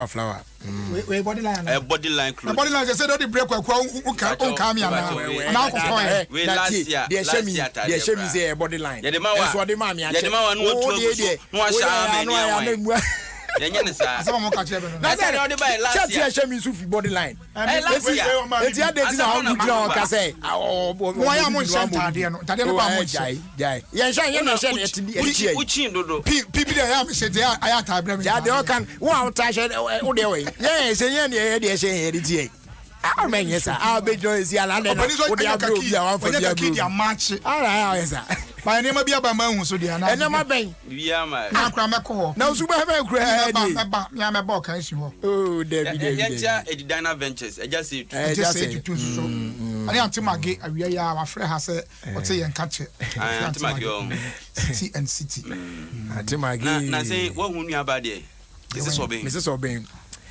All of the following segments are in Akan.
flower. We body line. A body line crew. Body line. They said don't break. Come here now. Now we last year. They show me say body line. That's what the mommy. Yeah, the man no Some more catch them. That's last year. Show me Sufi body line. Last year. It's here. They did how you know. Can say. Oh, why am I saying that? That never much. Yeah. Yeah. Yeah. Uchi dodo. People there am say they I have time. Yeah. They all can. Wow. Touch it. Oh, they way. Yeah. Say yeah. They say here. I mean yes sir. I'll be joining the island. What they have to be one for the match. All right. Yes sir. My name be aba man so dey na. Ena ma ben. Bia ma. Na kra meko. Na usu ba ben kra dey. Me me ba kan si ho. Oh, David. Yentia Edidana Ventures. I just say to so. Ani antimage awia ya wa frɛ ha sɛ ɔte yɛn ka che. Antimage. City and city. Antimage. Na say what hu nua ba de. Mrs. Obeng.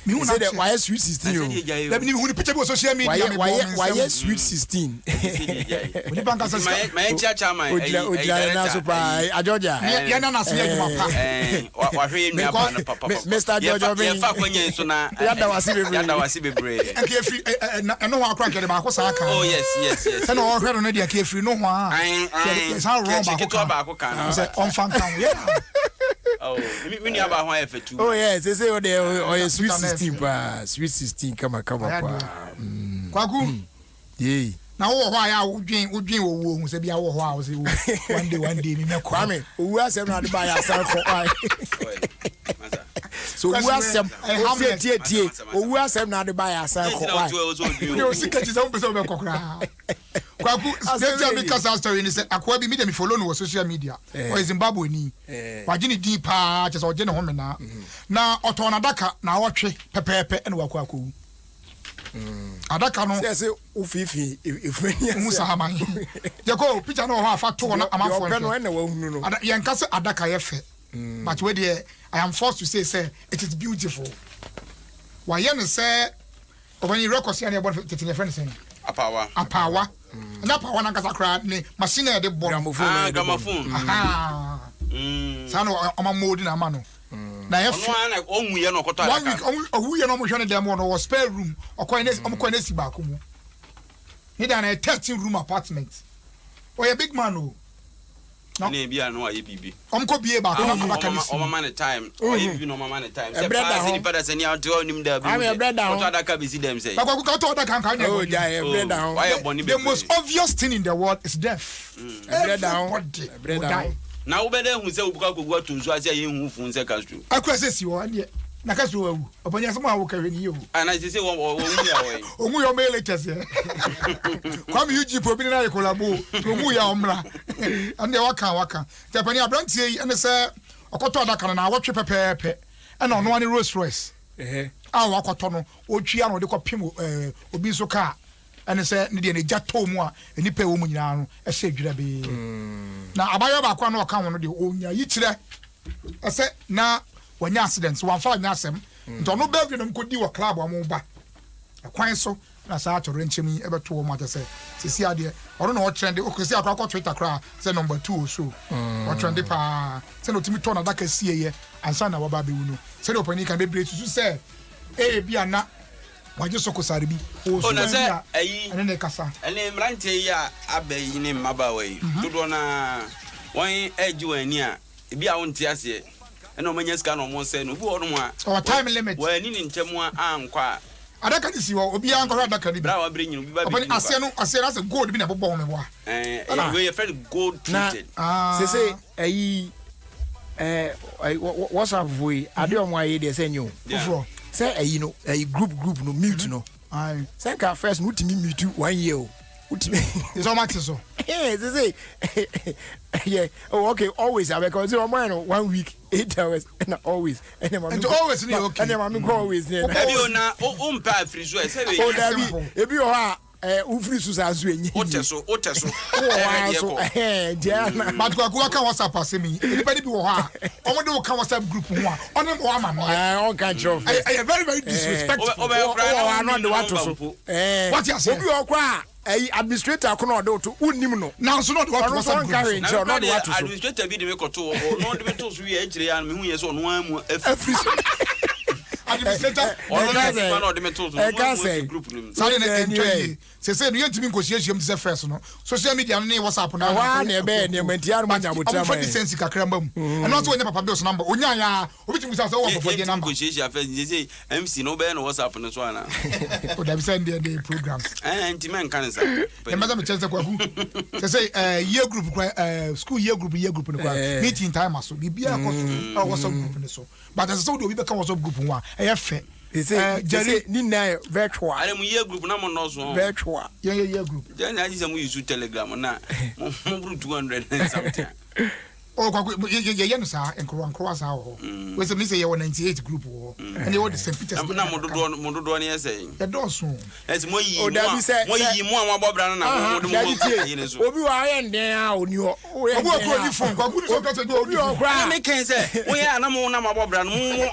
You say that why sweet 16? Let me who the picture on social media. Why sweet 16? My chacha my. Georgia. Mr. Georgia. Oh yes. And all her on the carefree no one. It's how wrong. On fan. Oh, me about why for two. Oh yes, they say oh sweet 16 pa, sweet 16 come on. Kwaku. Yeah. Now why I would drink wo say be awo ho say one day me Kwame, who has them to buy yourself for why? So who has them who has them to buy yourself for why? You see catch some person be kokra. Kwaku, tell me cause story ni say akwa bi me dem follow no social media. Or Zimbabwe ni. Wagini deep pa just oje ne ho me na oton adaka na wotwe pepepe ene wakwaku. Adaka no say ufifi if musa haman. Jeko picture no ho afa to na amafo. Yen ka say adaka ye fe. But we there I am forced to say it is beautiful. Why yen say when you record say about tetin friend say apawa. Na power na kasa kra ni machine e de bo gramophone. Sano omamodi na ma no. Na ye fe na onwuye no koto adaka. 1 week onwuye no mo hwe ne dem no was spare room. Okoye si ba ko mu. Ni da na 13 room apartment. Oye big man o. No bia no aye bibi. Omko bie ba ko na baka ni. O mama ne time. O bibi no mama ne time. Se pa se ni pada se ni auto onim da bi. Koto adaka bi si dem say. Ba ko to adaka kan oh ja bread down. The most obvious thing in the world is death. Bread down. Na wo be dey hu se obuka kogu atunzu ase ye hu fun se kastu. Akura se si wo ande na kastu awu. Obonya se mo awu kahwe ni yo. Ana se se wo wu ya wo. Omu yo mele tese. Kwam UG po bi na ye kolabo. Omu ya omra. Ande waka. Japani abrantie yi ene se okoto adaka na awotwe pepepe. Ena ono ani Rolls Royce. Ah wakoto no otwia no de kopim obi so ka. Ene se ne de ne jato mu a enipa wo mu nyina no e se dwira be. Na abayo ba kwa no ka ho no de onya yi kire. Ese na wanya accident wan fa nya asem. Nto no be no mkodi wo club amu ba. Akwan so na sa atoro nchemi e beto wo ma se sisi ade oro na o trend o kwesi akwa Twitter kra se number 2 so. O trend pa se no timi to na daka sieye ansa na wo ba be wu no. Se no pani kan be bre susu se bia na waje soko sare bi o so na se ayi ene ne kasa ene mrantie ya abayi ne mabawa yi dodo na won eji wani a bia won ti ase ene o manya ska no mo se no bu ono a o time limit wani ni ntemu a ankwa adaka ni si wo obi ankwa adaka ni bi bra wa bre nyinu bi ba bi obani ase no ase gold bi na bobo me bo a we friend gold treated say ayi what's up voi ade o mo ayi de se nyu ofro say ayi no ayi group no mute no ai say ka first no timi mute 1 year o utimi is all matter so say yeah oh okay always because you man 1 week 8 hours and always and always ni okay and am go always near ebi ona o mpa free so e say we o da bi ebi o ha ufiri su sa so enyi oteso Diana but kwa ka WhatsApp asemi anybody bi wo ha omo de wo ka WhatsApp group ho a onim wo ama no on can drop very very disrespectful o no de wato so what you say obi o kwa administrator kono do to unim no now so no de wato WhatsApp group no de wato so administrator bi de me koto no de me to so wi e kire ya me hu ye so no amu afri administrator say no yentimi nkohyiahyiam tse first no social media no ne WhatsApp na wa na be ne mantia no manya botra ma sense kakra mbam and also when papa bills number onya ya obitimi say wo for the number nkohyiahyiam first say MC no be no WhatsApp no so ana o da be send the programs ntimi kan sa the madam chance kwaku say year group school year group no kwa meeting time aso bibia ko so WhatsApp group no so but as so do we be kan WhatsApp group one e fe Jerry Nina virtual. I am year group na mo no so virtual. Year group. Then I just use Telegram na mo 200 and something. Oh, ye no sa enkro sa ho. We say me say ye 98 group ho. And you want the St. Peter's. Na mo do na say. E do so. Esi mo yi mo amabobra na mo do Obi wa ye nden a oni o. Obi o ni phone kwa so ka say obi o kra. Me ken say wo ye na mo na amabobra no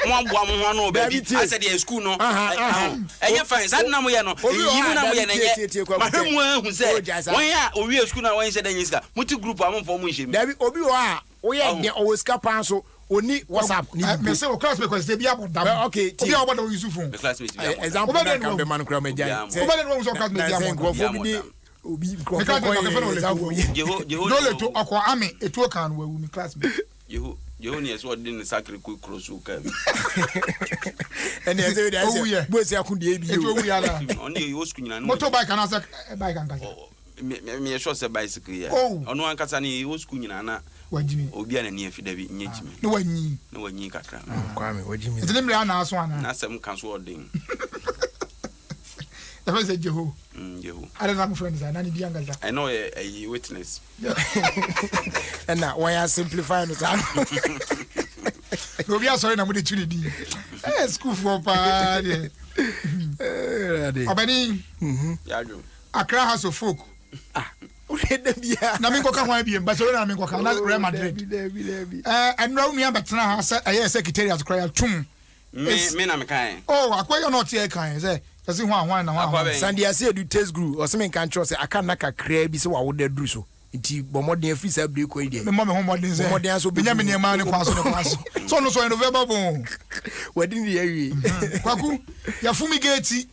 mo aboa mo ho no baby. I said the school no. Enye fine. Sad na mo ye no. Yi mo na mo ye na ye. Ma hemu ahu say. Wo ye a owi school na wo ye say dan yiska. Muti group am for mo nhye mi. Dabi obi wa we dey always capan so oni WhatsApp ni me say o classmate ko say bia bodam okay obi a obodo use phone classmate example na kan be man kura me jan obodo no so classmate bia bodam obi obi ko no le to akwa ame etu kan wa wu mi classmate Jeho ni eso din sacre ku krosu ka bi and they say that boy say akun dey bi etu wu ya la on dey yo school nyina motorbike na say bike an kasa me sure say bicycle ya ono an kasa ni yo school nyina na wajimi obi ana ni afida bi nyejimi na wanyi kakra kwame wajimi ete nimre ana aso ana na sem kan so odin the first say Jeho I don't have friends and I need younger. I know a witness. And now why I simplify it. No, we are sorry, I'm going to do it. School for party. Obeni, Accra has a folk. Namingo can be in Barcelona, Namingo can Real Madrid. And Romeo Batrana has a secretary at Cry Tum. Me na me kind. Oh, I quite not here kind, say. Kasi one Sandy say do test group or something can trust aka na kakra bi se wa wo da dru so nti bomodin free say break ko ide me mama homodin say bomodin so binya me ne ma ne kwaso so no so in November bon wadi ni yawi kwaku ya fumigate se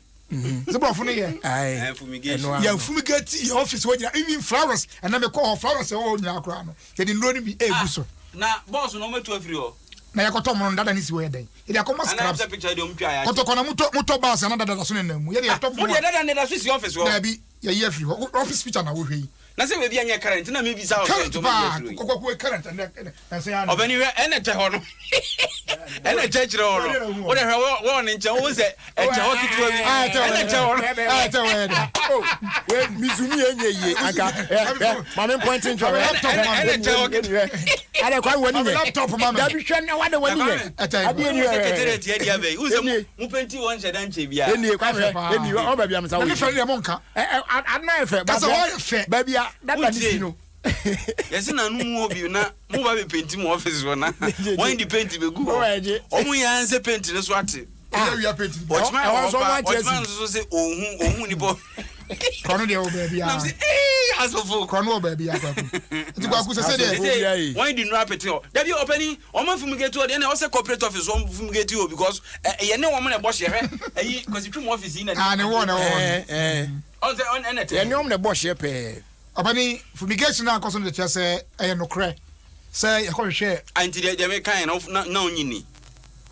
bro fu ne ye ai fumigation ya fumigate your office wo even flowers and na me call flowers e wo nya akra no ye di no ni bi e gu so na boss no metu afiri ho na yakoto mo ndada ni si we den ide akoma scrap na picture de ompia ya koto kona moto bus na dada so ne namu ye de top mo de dada ne da so si office ho na bi ye ye free office picture na wo hwe na se we bi anya current na me bi sa current ko current na se ya obani we ene te ho no ene te chire ho no wo de hwe wo ne nche wo se e che ho kitu bi ene te ho no te we oh we mizumi enye ye aka mama pointing to laptop ene te ho ale kwa woni ne laptop mama da bi hwe na wade woni ne ade ni secretary tie dia be wo se mu penti won che dan che bia eni kwa eni o ba bia msa wo ni fe ne monka ana fe ba fe ba bia dada ni sino yes na nu mu obi na mu ba be penti mu office wo na when the paint be go o mu ya nse paint ne so ate we are paint watchman so say ohun ni bo kono de o baby ya asofo kono o baby ya kwaku ti kwaku se de when the no apete o da bi openi o ma fumigate o de na o say corporate office o fumigate o because ye ne wo mo na bo hye eyi cause twum office yi na ne wo on say on anything ye ne wo na bo hye pe openi fumigation na koso de che se e no kre se ye ko hwe anti de me kan na onyini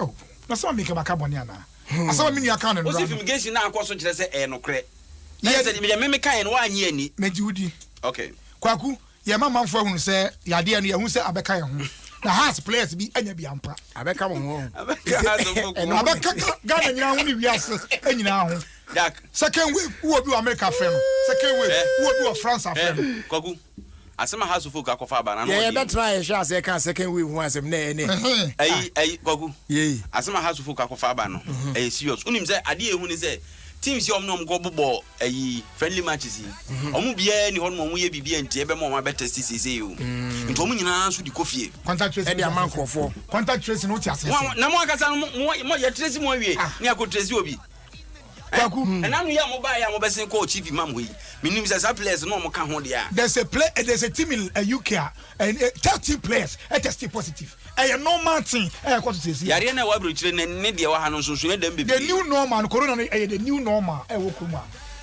oh na so mi ke makaboni ana asaba mi ni aka no o say fumigation na koso kire se e no kre na ye say me kan no anyi ani mejiudi okay kwaku ye mama mfo hu se yade anu ye hu se abeka ye hu na has players bi anya bi ampa abeka mo ho abeka Ghana nyina hu ni wiase anyina hu dak second wave wo bi America friend second wave wo bi France friend kwaku asema house folk akofa ba na no ye betra ye sha se kan second wave hu asem na ene ai kwaku ye asema house folk akofa ba no serious unim se ade ehu ni se teams yom no mgo bobo friendly matches yi omu bia ni hono omu ye bibia ntie be mo ma be test sese yo nto omu nyina so di kofie contact trace e dia man krofo contact trace no ti ase na mo akasa mo ye trace mo awie ni akọ trace obi kwaku na no ya mo ba ya mo be sen ko chief imam ho yi Minim say players no mo ka ho dia. There's a team in UK and 13 players tested positive. A normal thing. Yare na wa bro chire ne de wa ha no so so dem be. The new normal corona the new normal wokuma.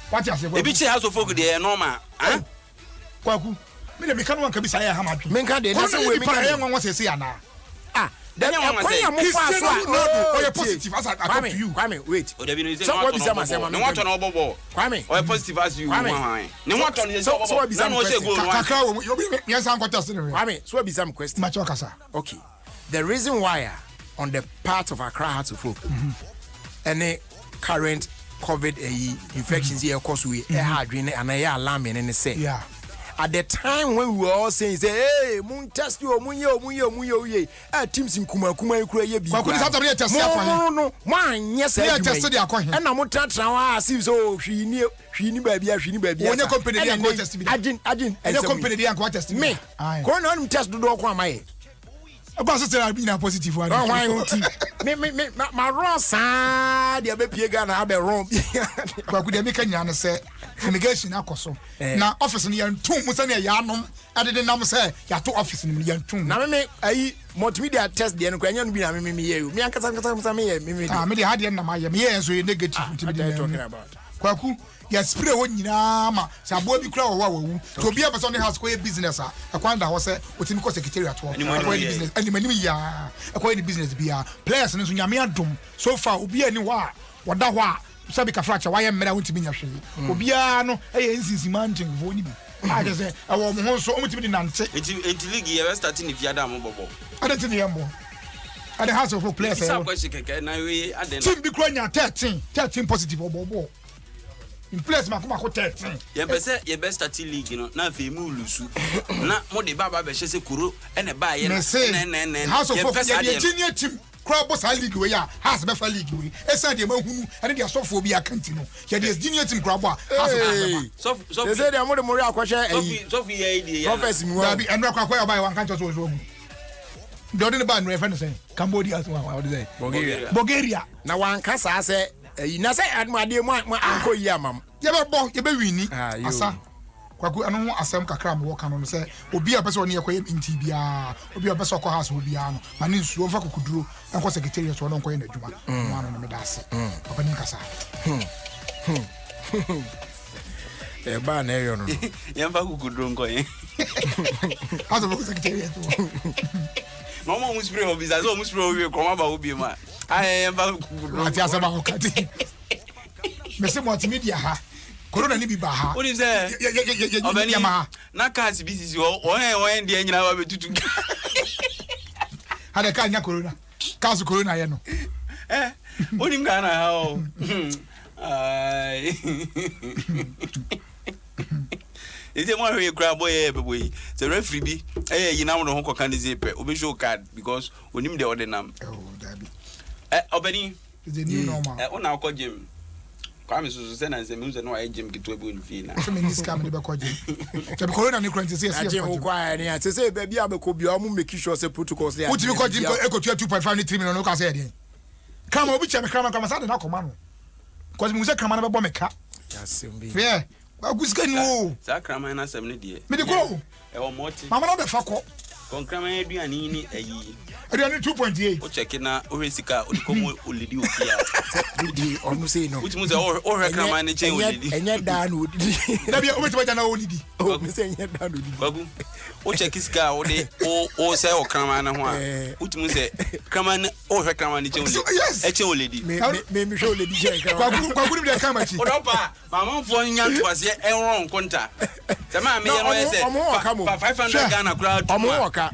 What you say? Ebi che house of folk de normal. Ah? Kwaku. Me me kan wan ka bi say ha madwe. Me kan de na say we me kan wan say ana. Ah, then you want to say positive as I talk to you. Kwame, wait. O David is so what be say myself? No want to know bobo. Kwame. O positive as you. No want to so what be some question? Kakra you be me san ko test me. Kwame, so what be some question? Macho kasa. Okay. The reason why on the part of Accra Hearts of Folk any current COVID infections here cause we and alarming and say yeah. At the time when we were all saying, say, hey, moon test you, munyo, teams in Kuma ye be. No, man, yes, I tested the acquaintance. And I'm not trying to so she knew baby. When your company didn't go test me, I didn't, and your company didn't go test me. Go on, test the dog one my. About to have been a positive one. Oh, my wrong side, the baby gonna have a room. But could they make a say? Fumigation akoso na office ni yantum musa na yanom adede nam say ya to office ni yantum na me ayi multimedia test de no kwanya no bi na me ye me ankasa musa me ye me me de hade na ma ye me ye enso ye negative multimedia talking about kwaku ya spray wo nyina ma sabo bi kura wo wawu to bi a person house ko ye business a akwanda ho say otimi ko secretariat wo ko ye business animanim ya ko ye business bia players no so nyame adom so far obi ani wa wada ho a sabi ka fracture why mera wontimi nya hwe obia no nsinsi manting vo ni bi I just say I want mo so omutimi di nante enti league ye starting if yada mo bobo adati ne yambo ade house of players say question keke na we ade team bi kro nya 13 positive obobo in place makoma ko 13 ye best starting league no na fe mu lusu na mo de baba be hye se kuro ene ba ye ne house of ye junior team crowd boss league we ya has be fa league we esa de mahunu ene de asofo bi akanti no ye de junior team crowd boss so they say they amode mori akwahye Sophie ye dey ya professor mi wa bi enra kwakwa ba wan kan to so mu de odin ba no e fa no say Cambodia as what they say Bulgaria na wan kasa say na say admade mu anko yi amam ye be wini asa kwaku anu ho asem kakra me woka no say obi a pese oni yekoye nti bia obi a pese okọ house obi ano mani nsuo fa kokuduro enko secretariat so no nkoye na djuma no no me da ase papa ni kasa e ba na eyo no ye fa kokuduro nkoye house of secretariat no mo muspre obi za so muspre obi ko ma ba obi ma ye fa kokuduro ati asema ko kati me se multimedia ha corona ni bi ba ha oni say obani na cars BCC o de nyina wa betutu hada ka nya corona cars corona ye no oni ngana ha o ai ite mo hwe kra boy boy the referee bi yina mo ho koka ne zepe obi show card because onim de ordinam dabi obani is the new normal ona akọ gym Kwame so say na say me no wa gym kitwa bi onfi na so me ni scam de be ko gym so be corona ni kranti say yes ko kwa ni ate say ba bia be ko bia o mu make sure say protocols there uti be ko gym ko 2.5 ni 3 million no ka say dey kama obi che me kama say na koma no because me say kama na be bo me ka yasembi yeah aguska ni o sa kama na sem ne de me de ko e wo moti mama na be fa ko konkrama aduani ni ayi aduani 2.8 o check na o resika o komo olidi ofia di onu say no uti mu say o rekrama ni chen olidi enye da na odidi da bia o beti baja na olidi o me say enye da na odidi bagu o check sika o de o say o krama na ho a uti mu say krama ni o rekrama ni chen olidi e chen olidi me hwe olidi je krama kwagu de kama chi o do pa mama fo nya twase enron konta sama me ye no say 500 Ghana crowd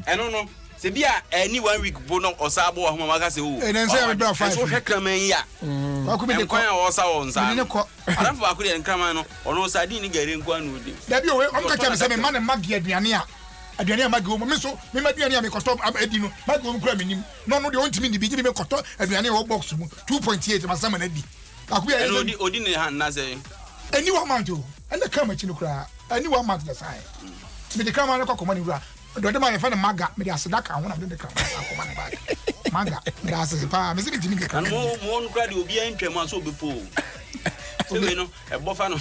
eno no se bia any 1 week bono osabo wa homa maka se o enen se be bra 5 so hwekraman ya kwaku me de ko o sa won sa me de ko arafu akuri enkraman no ono sadi ni gare nkwa no di da bia we on ka tell me say me man magi aduane a magi o me so me aduane a me kosto edi no magi o kura me nim no no de on timi ni bi me kosto aduane o box mu 2.8 masama na di akuri ya odi ne han na say any one man to and the kama chi no kura any one man the sign me de kama na kokoma ni wura do de man fa na maga me de asedaka ho na me de kama akoma na bag maga da asese pa me se bitimi ke kan mo nkura de obi antwam aso obepo so we no e bofa no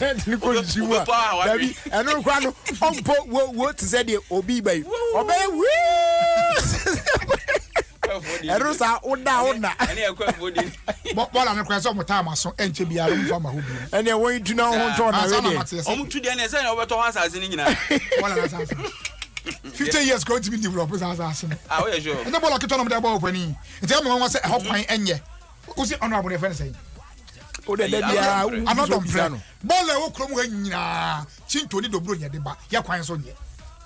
tent ni ko jiwa dabi eno kwa no ompo wo to say the obi bai obey we ero sa oda ene akwa bodi bola ne kwa so mo time aso enche biara mo fa ma ho bi ene wo itu na ho to na we omutu de ne say na obeto ho asase ni nyina bola na asase 50 years going to be developed as asase ah we sure ene bola keto na mo de ba opani nti am won say ho kwan enye usi honorable ne friend say o de bia another plan bola wo krom ha nyina chinto ni dobro nya de ba ya kwan so nye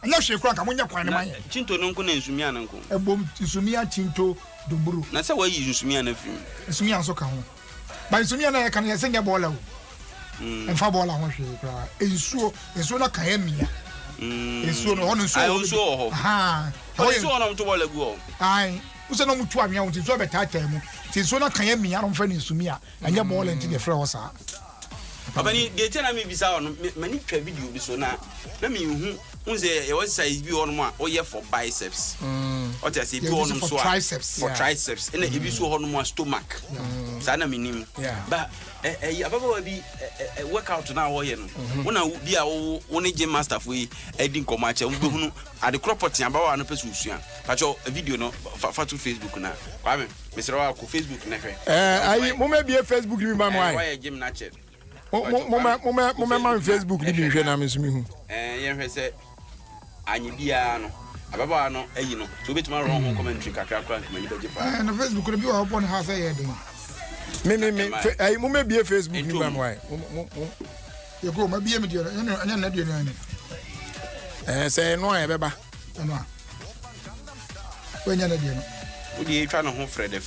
anya hwe kura ka mo nya kwan ne man chinto no nko na nsumia na nko ebom nsumia chinto dobro na say wa yi nsumia na film nsumia so ka ho ba nsumia na ka na senya bola wo enfa bola ho hwe kura ensuo na kan amia ensuo no hono nsuo ho ha ensuo no mto bola gu ho ai use no mutu amia wo nsuo betata mu ensuo na kan amia no mfa ni nsumia anya bola nti de frɛ ho sa abani de tena me bisa ho mani twa video bi so na me hu unze e was size bi ho no a o ye for biceps o te say bi ho no so for triceps and e bi so ho no stomach sa na minim ba ababa bi workout na wo ye no wona bi a wo ne gym master fo yi edi nkoma che wo behunu ade cropot ya ba wa no pesu usua pa cho video no fa to Facebook na kwa me mesra wa ko Facebook na hwe ayi mo me bi Facebook ni ba mo ai why gym na che mo man Facebook ni bi hwe na me sumi hu ye hwe se anyi bia no ababa no ayi no so betuma ro ho commentary kakra kra mani beje pa na Facebook no bi wa upon ha say ye den me ayi mo me bi Facebook ni ba mo ai ye go ma bi me dio anya na dio ni anya say no ai beba no wenya na dio no odi twa no ho frede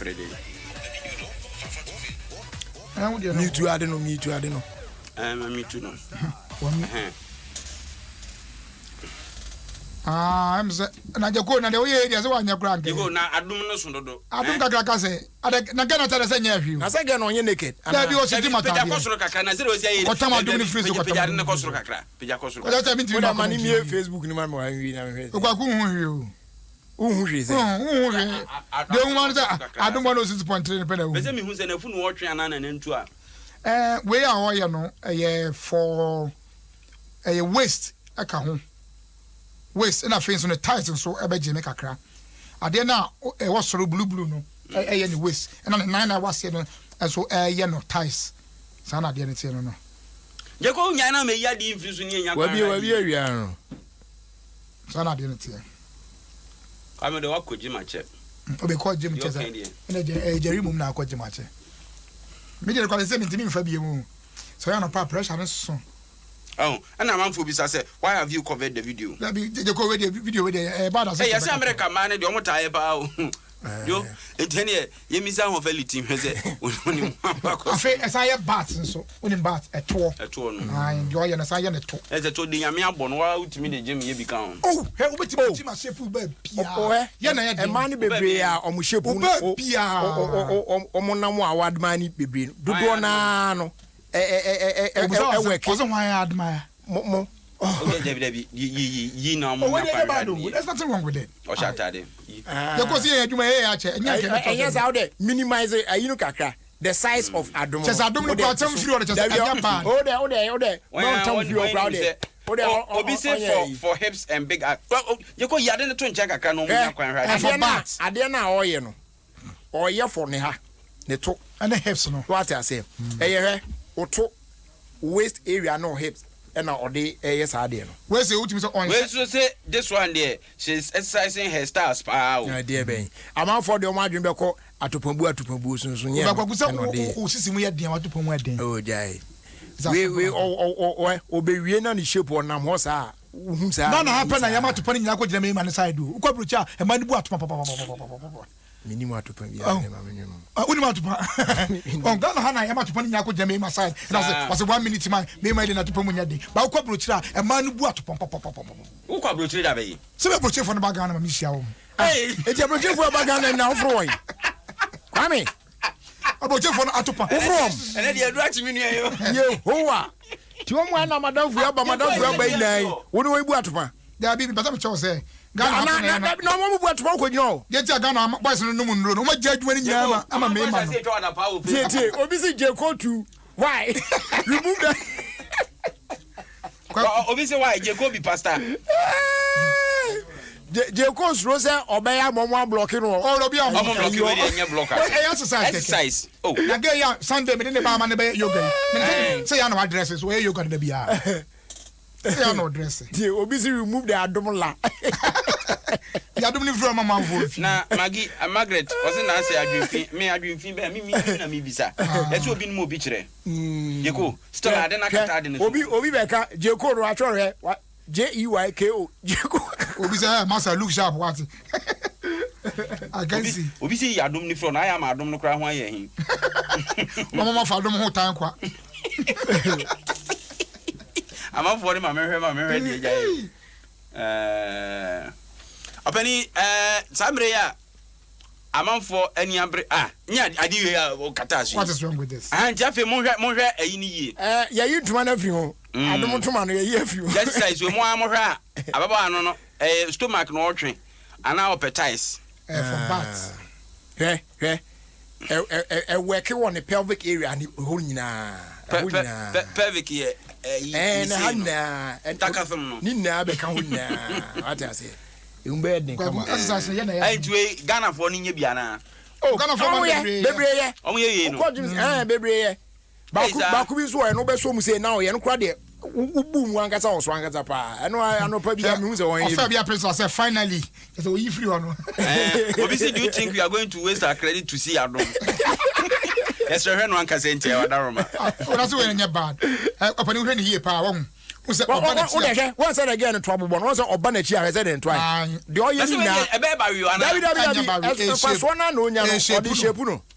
me too ade no me too no I'm say na je ko na de o ye area se wa nya kura nke go na adum no so dodo adum kakra ka se ade na gana tare se nya ahwi na se gana onye naked na bi o se ti mata peja kosoro kakra na zero sia ye ko tam adum ni free so ko peja ne kosoro kakra peja kosoro ko ta mi ti na mani mi Facebook ni ma mo ahwi na me ko kwa ku hu hwi o hu hwi se hu hwi de hu man se adum 106.3 pe na hu be se mi hu se na fu no wo twe ana na ntu a we a o ye no ye for waste aka ho waste na face on the tiles so ebeje me kakra ade na e wo soro blue no ye ni waste na 9 hours ye no so ye no tiles sana ade ne tie no je ko nya na me ya di mfiri so ni nya kwa wa bi awia no sana ade ne tie ame de wa ko jima che obe ko jima che za ene je jeri mum na ko jima che me je ko se mi ntimi mfa bie mu so ya no pa pressure ne so. Oh, and I'm for say, why have you covered the video? Let me cover the video with the bad. Hey, yes, America man, the almost tired about yo. It's 10 years. You miss out of a team. Has it? As I have bats and so when in bats at 2. I enjoy and as I am at 2. As I told the Yamia Bonwa to me, the gym you become. Oh, hell, but you must ship Yana, a money baby, or Muship, or Monamo, award money baby. Do no. Wasn't why I admire Mo. Ye know, there's nothing wrong with it. Or shut at him. Because you may yes, out there, minimize it. You look at the size of Adom. Just I don't know about some few. Oh, there. One time you are crowded. Obviously for hips and big. Well, you go yarding the twin check. I can't know for bats. I dare now, you know, or yeah for Neha. The top and the hips, no. What I say, or to waist area no hips and or the yes idea. Where's the ultimate on? Where's say this one there? She's exercising her stars. My dear baby, I'm out for the margin beko atupombu so nya. Ko sisi mu ye den atupombu den. Oh jai. We obewie na ni shape on nam ho sa. Na na happen na yama atupani nyina ko gina me man side do. Ko brocha e man bu atupapa. Minimum atupombu ya ma menyum. Uni matupa. On Ghana hana yama atupani nyina ko gina me man side. Na was 1 minute man me man na atupombu nya de. Ba ko brocha e man bu atupapa. Wo ko brocha da be. Se be brocha for na Ghana ma mi hia wo. Hey, e je brocha for Ghana na ofro yi. Kwame. Aboche for na atupa. Who from? And dey attract me here. Yehowa. Ti o mu na madam fu aba yi nan. Wo ni wo bu atupa. Da bi bata me cho say. Ghana na mo bu atupa ko gino. Ye ti Ghana boys no mu nro no ma gya adwuma ni nyama ama me ma. Tie obi si je ko tu. Why? Remove that. Obi say why Jacobi pastor. Jacob's Rose obeya momo blocking no. Oh, Obi am blocking we dey blocker. Exercise. Oh. Na get ya Sunday me dey ba man be yoga. Say ya no addresses where yoga dey bia. Say ya no address. The Obi say remove the Adom la. The Adom ni from mama vote. Na Maggie Margaret was na say adwinfin me adwinfin be me na me bisa. Let's Obi no bi kire. Jeko still ade na kata ade no. Obi beka Jeko ro atwore JEYKO Jeko. Obi say master look sharp what. I can see. Obi say Adom ni from na ya ma Adom no kra ho aye hin. Mama fa Adom ho tan kwa. I'm for him, I'm ready. Openi, Samrea, I'm for any umbre. I do catastrophe. What is wrong with this? And Jeffy Monja a ye. Yeah, you to one of you. I don't want to man a year of you. That says you more Amora, Ababa, a stomach no train, and now appetize. For bats. A working on the pelvic area and holding pelvic here. And Hannah and Takathum. Nina become what I say. In bed, I do Ghana for Nibiana. Oh, Ghana for baby. Oh, yeah, baby. Bakubi's one, no best woman say now, and crowd it. Boom, one gets all swang at the pa. I know, probably who's on Fabia Princess said finally. It's a wee free one. Obviously, do you think we are going to waste our credit to see our room? Yes, sir, one can say, that's when you're bad. Open you here, power. Once again, a trouble one was a Banachi, I said, and try. The oil is a baby,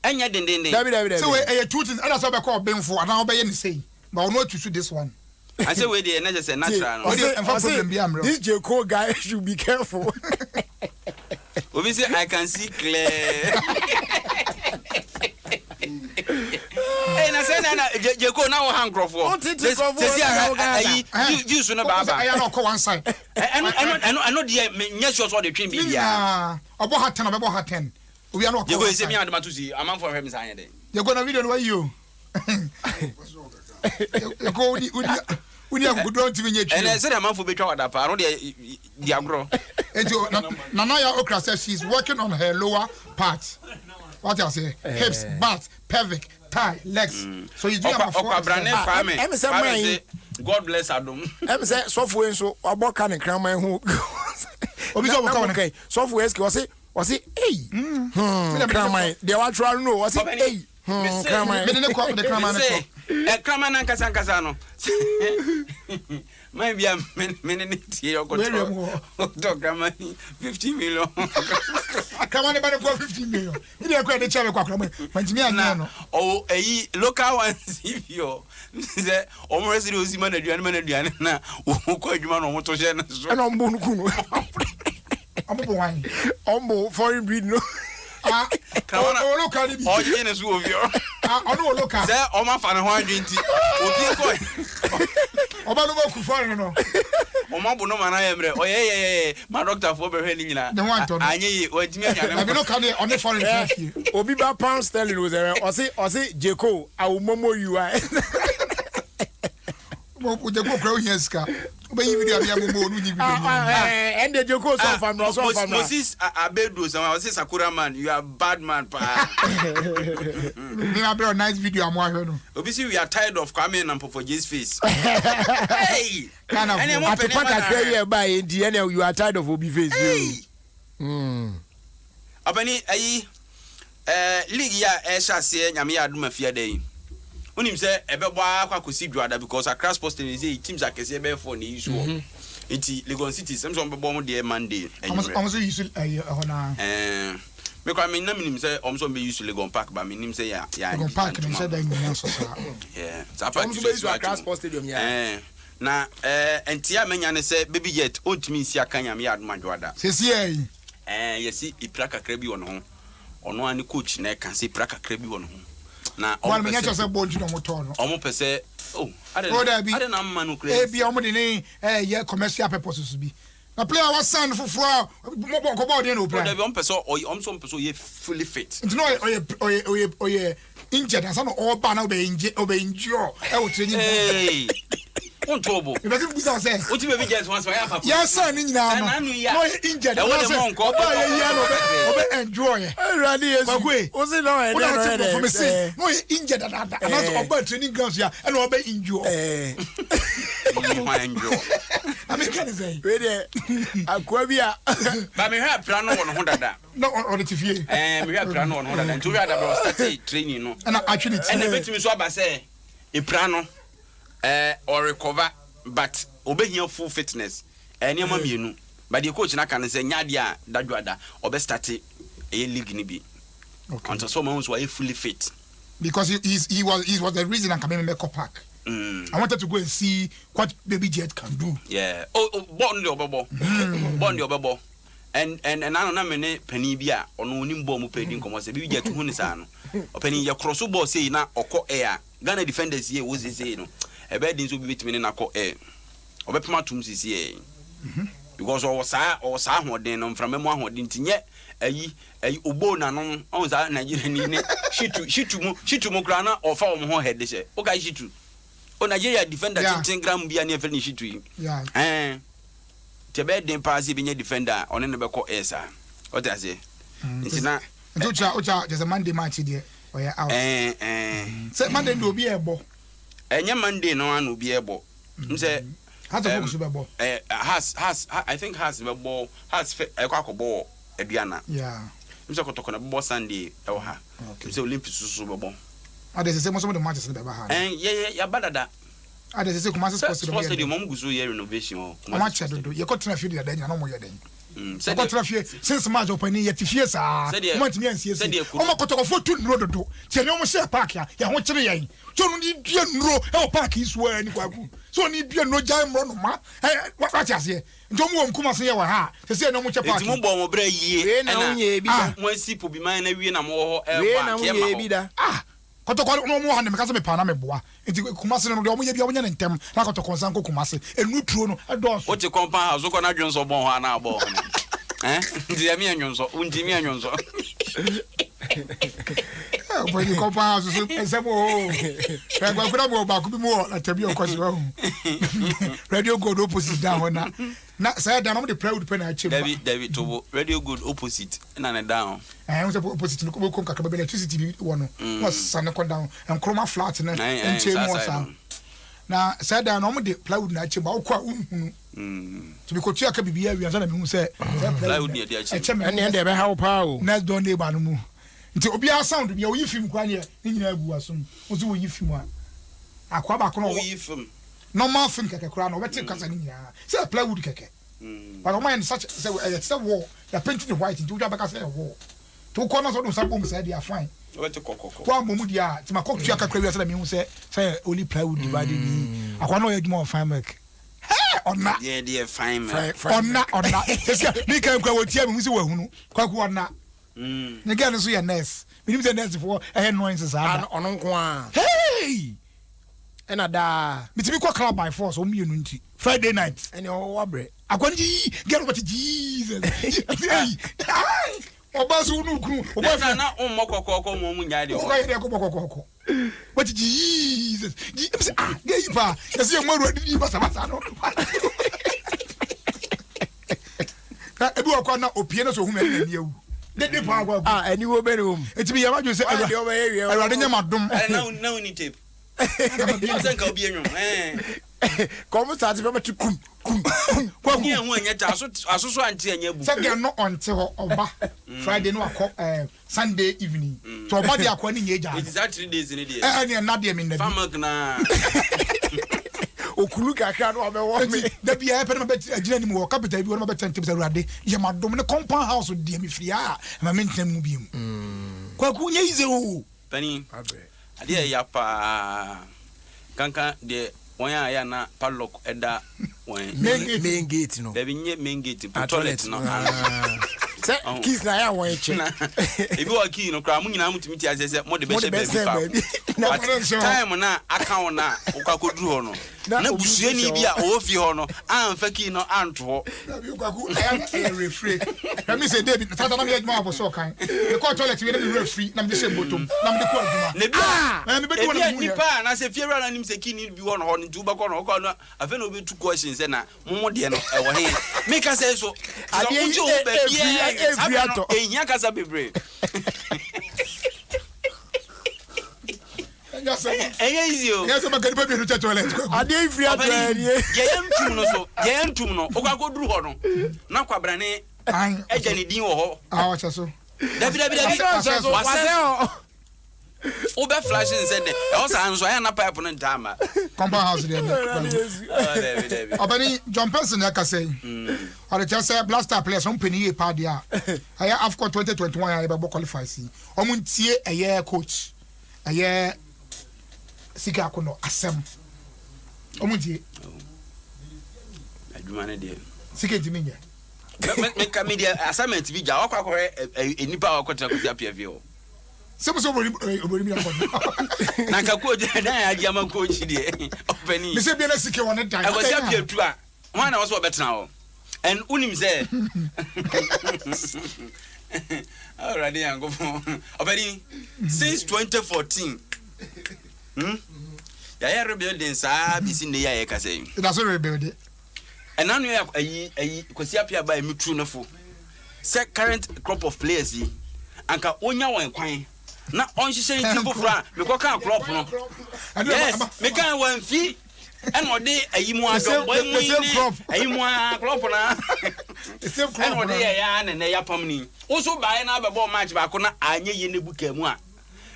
and yet, David, so a truth is another call Ben for, and I'll be any say, but not to this one. I say, wait, and just a natural. This Joko guy should be careful. Obviously, I can see clear. And I said, Joko now hang for. You should know about I don't go one side. I know the yes, was what the dream be. Yeah, about 10. We are not going to see me to see. I'm for him. You're going to video where you go. We have good run to me. And I said, I'm for betrayal that part. The agro. Nanaya Okra says she's working on her lower parts. What I say? Hips, butt, pelvic, thigh, legs. So you do have a God bless Adom. I'm say software so about can cram my who. Okay, software was it? Hey, cram my. They want to know was it? Hey, cram my. The cram a craman and Casancasano. Maybe I'm minute here. Doctor, 15 million. Come on, about 15 million. You didn't quite the cherry quack. Oh, a local one, if you almost use man and now, who called you on motor and on Bunkuno. Ombo foreign breed no. Look at it. All Janus of your. I don't look at that. Oh, my father, why didn't you? Foreigner. Oh, my bono, man, I am. Oh, yeah, my doctor for beheading. The one to I knew what you mean. On the foreign. Obi ba pound sterling was there. Or say, Jeko, I will momo you are. With the book, yes, but you and the Joko from Moses Abedu, I was a Sakura man. You are bad man. We have a nice video. I'm watching. Obviously, we are tired of coming and for his face. Hey, kind of. At the point I carry by in the end, you are tired of Obi face. Apani, League ya Esha Yami Aduma Fia Day. When him say ebe bwa kwa kusi dwada because a crash posting is teams are kese be for ni issue. Enti Legon City some be bom dey Monday. Almost use hona. Me kwa me na minim say omso be use Legon Park ba me nim say ya Legon Park me say that in so sa. Yeah. So apart omso be use crash stadium ya. Na entia menya ne say baby jet ontimi si akanya me aduma dwada. Sesi yesi ipraka krabi won ho. Ono ani coach na kan say ipraka krabi won ho. Na one minute just about no motor no omo pese I don't know man crazy e bi omo de ni yeah commercial purposes bi na player was send for mo go board no play omo pese omo pese ye fully fit no oye injured and so all ba na obe injure e wo training on tobo you better busa say what you be just once ya papa yes sir ni nyina no no injured e wo de monko oba ya no obe enjoy Ready yes. O say no e no for me say no injured that and also oba training grounds ya and obe injure enjoy I mean can say we there akwa bia ba me hwa pra no won ho dada no on the TV me hwa pra no won ho dada nti we ada bro start training no and actually and betimi so aba say e pra no or recover but obehia full fitness niam mienu but the coach na kan say nyade a dadwada obe start e league ni bi until so man so fully fit because he was the reason I came in Meko Park. I wanted to go and see what Baby Jet can do. Yeah. Born the obebo. Born the obebo. And na me pani bia ono nim ball mu pedi nkomo say Baby Jet hu ni sa no. Opani ya cross ball say na okọ air. Ghana defenders here wo say no. E be din so bi bitimi na kọ air. Obepema tum sisi e. Because o sa hoden no mframa mu ahoden tinye ayi obo na no on za Nigeria ni shitu mu kra na ofa wo ho head she o ga shitu o Nigeria defender 10 gram bia na efre ni shitu yi te be den pass bi nya defender on ne be ko esa o ta say ntina ocha just a Monday match there o ya out say Monday do obi ebo enya Monday no an obi ebo nse has I think has bebo has ekwakobo aduana mse kotoko na bebo Sunday e wo ha mse Olympics so bebo ade se mo so the matches be ba ha ya badada ade se kuma sports stadium mo guzo ye renovation o match do ye ko tena field da na mo ye den se ko tena field since match opani ye tifie sa mo ntimi ansie se o mo kotoko fo tu nro dodo tie ne mo share park ya ho kire yen so no ni dua nro e o park isu ani kwaku so ni dua no jai mro no ma what ase nto mo nkuma se ye wa ha se no mo che park ti mo bo mo bra yie na unye bi da mo asipo bi man na wie na mo ho na unye bi da kotoko no mo ha ne meka se me pa na me boa enti kumase no de o mo ye bi o nya ntem na kotoko nsan ko kumase enu tuo no edoso o ti compound house ko na dwonso bon ho na abo ndi ya mi anyonso unji mi anyonso when you come out so esemo gba kura mo ba ku bi mo na tabi o kwase ho Radio Gold opposite down na say down am the proud pen na chimba David Tobo Radio Gold opposite na down we say opposite no ko kakaba be electricity bi wono was san ko down and chroma flat na enche mo sa na say down am the proud na chimba o kwa unhunu to be ko tua ka bibia wi anza na me hu say proud ne dia chimba ene de be ha wo pa o next door neighbor no mu nti obi a sound bia oyi film kwa ne ni nyina agu asom ozo oyi film a akwa ba kono oyi film normal film keke kura no wete kasa ni nyina say plywood keke but o man such say wall ya paint the white nti o ba kasa wall to ko na so do sabom say they are fine wete kokoko kwa bomu dia ti makok tua kakra wi say na me hu say only plywood divided ni akwa no yeduma of fine work onna yeah fine man onna me kan kwa wotia me hu say wahunu kwa ku onna ne gan so ya nurse minim say nurse for noise sa ono nko a hey ena da mitimi kwa club by force o mienu nti Friday night ene o wabre akwani get what Jesus hey obaso unu ku obaso na ummo kokoko mo mu nyaade o ka ko kokoko what Jesus gay pa yesi mo ru adi basa no ebi wakwa na opie na so hu me na ni ewu de pa agwa ani wo be rum etibi ya majo se awade nya madom na uni tape ya ka obi enwom come start be mati kum kwa ni hu anya ta asoso anti anya bu se ge no onte ho oba Friday no akọ Sunday evening so oba de akọ ni nya eja it is that 3 days in the ni na de me na bi famak na okulu kakra no abewo me da bia e pe na bet agina ni mo capital bi wona bet tante bisa ruade ye madom ne compound house de me fria ma mentan mu bi kwa ku nya ize o pani ade ya pa kankan de wanya ya na padlock eda wen main gate no da bi nye main gate toilet no se kiss na ya won eche ebi wa key no kra mu nyina mutimi ti asese mo de be she be fa time na account na ukakoduru ho no na busue ni bia o fi ho no amfa ki no anto na bi kwaku I refrain that means say David tata na me adwuma aboso kan the call toilet we na me refree na me say botom na me de ko adwuma na bia me be do na ni pa na se fiera na nim se ki ni bi ho no ntu ba ko no ko no afa na obi tu question se na mo de no e wo he me ka say so ade o ba bia ehia kasa bebre easy o yes ma gari baby no toilet ade free atwani ye entum no o kwa koduru ho no na kwabra ne eja ni din wo ho wacha so david o be flashing said e o san so ya na pipe no ntama compound house there david obani John Person ya ka say or the just say blaster players on penny e pa dia aya afco 2021 ya be qualify si o mun tie eye coach eye sika kono asem omuntie adwuma ne de sika diminya me ka media assignment bi ja wakwa ko enipa wakota ko sia pia vio sebo obori mi na na ka ko je na ya dia man ko chi de openi me se bia na sika won dan ko sia pia tu a ho na wo so betena ho and unim say already yango openi since 2014 ya rebuilding sa bisi ne ya ka say that's a rebuilding and now you ayi kwasi apia ba emi true nofo say current crop of players yi anka onya wan kwan na on hihye team foforo me ko kan crop no yes me kan wan fi en ode ayi mu adom boy mu ni ayi mu crop na the same crop en ode ya na ya pam ni oso bae na be ball match ba ko na anye ye nebuka mu a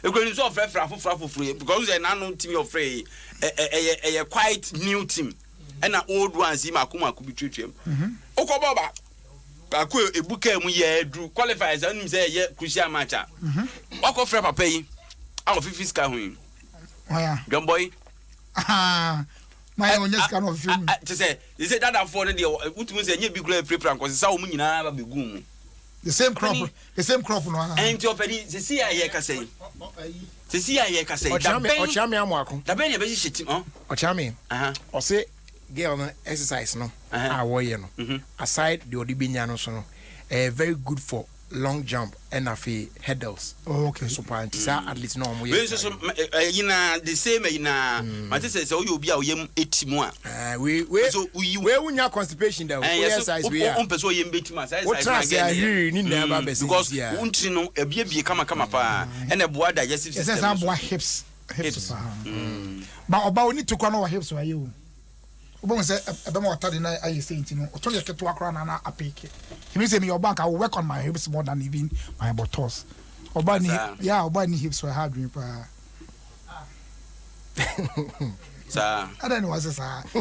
ekwani so frefra foforo because they now team of free a quite new team and an old ones him akuma ku bitwetwem okoba ba ko ebuka mu ye dru qualifiers anim say ye crucial match a wako frɛ papa yi a of fiscal hu oya John boy my own just kind of film to say they say that for the utumu say nye bi kula prepare nko say wo mu nyina ba begum mu the same crop no and your pedi se see aye ka say se see aye ka say ochame amwako da ben ye be shitim ochame o say girl no exercise no a wo ye no aside the odibenya no so no very good for long jump and afi hurdles okay so point say at least no mo ye we so yina the same yina mate say we obi a oyem etimu a we unya constipation there exercise we are on person oyem betimu say again ni na ba besi because untri no ebie kama pa and e boa digestive system say boa hips ba oba oni to kwa no hips wa you obo say ebe ma water na ayi say ntino oto ye keto akra na apeke he say me your bank I will work on my hips more than even my buttocks oba ni hips were hard dream pa sa I don't know what say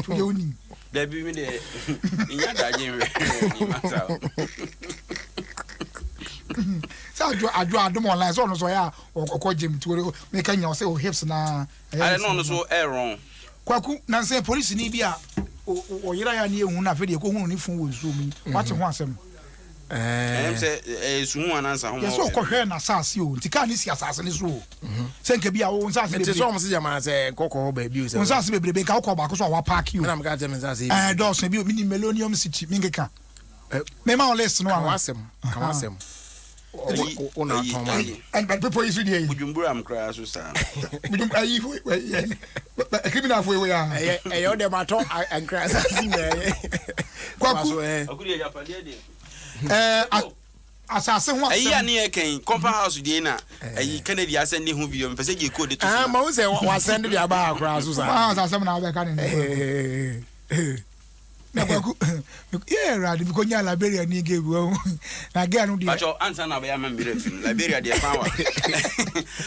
to you ni there be me there inya daje ni mata sa adwo online so no so ya okọ gym to make anya say o hips na I don't know so wrong kwaku na say police ni bi a o yira ya ni ehun na fe de ko hunu ni fun wo zo mi what ho asem say suhu anansa ho yes o ko hwe na sase o ntika ni si asase ni so se nke bi a o nsase bebre so mo se jama say kokko ba bi o se nsase bebre ka ko ba ko so wa park you na me ka tell me nsase do so bi o mini Millennium City mingeka me ma on list no awasem ona toma and but people is really bujumbura am cry so sa bujumbura yi criminal for we ya yo dem ato and cry kwaku akuri ya japade de asase ho asem ayi ne ken compound house de na ayi Kennedy asende ho video me pese je code to ma wo say wa send the aba akra so sa asase na be ka ne na kwaku radi because nya Liberia ni ge wo na ge anu de acho answer na be ya membere film Liberia de power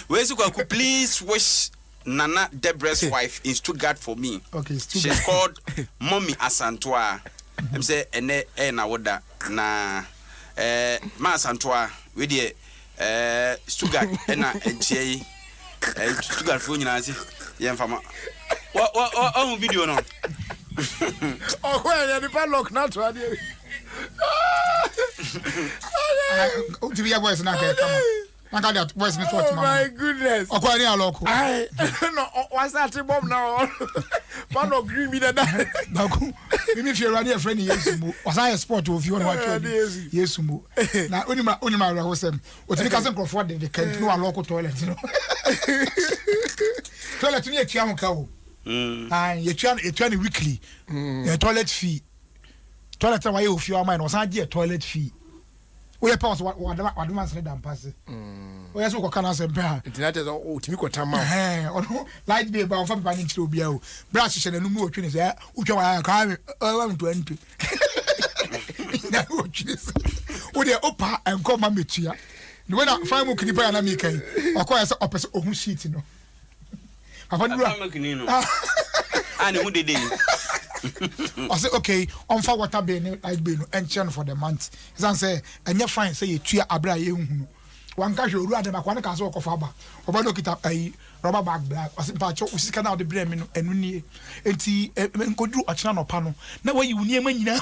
we su kwaku please wish Nana Deborah's wife in Stuttgart for me. Okay, she's called Mommy Asantoa. I'm say ene na woda na ma Asantoa we dey Stuttgart na enchie Stuttgart for nyina ase ye mfama o video no oh well the padlock not to ade o ti ya voice na ka come on na ka voice ni to my goodness okwa ni aloko no was that bomb now Man of green me that. Baku. Maybe if you're running a friend Yesumu, or say sport if you want to watch Yesumu. Now only was them. What you can't afford the can't no local toilet, you know. Toilet to get young cow. And you trying weekly. Toilet fee. Toilet away if you are mine was idea toilet fee. We are past what man said and pass it. We are so can answer bear. That is all to me what time. Light be about 5 minutes to be out. Brashes and no more twins there. Which are carrying 20. Would they open and come and meet you? When I find Mukini and American, or quite as opposite of sheet, you know. I who did it? I say, okay, on for water being like being and churn for the month. As say, and you find say you treat Abra young. One casual rather than one castle of Faba, or one look it up a rubber bag black, or some patch of which can out the Bremen and we and tea and could do a channel panel. Now, why you near me now?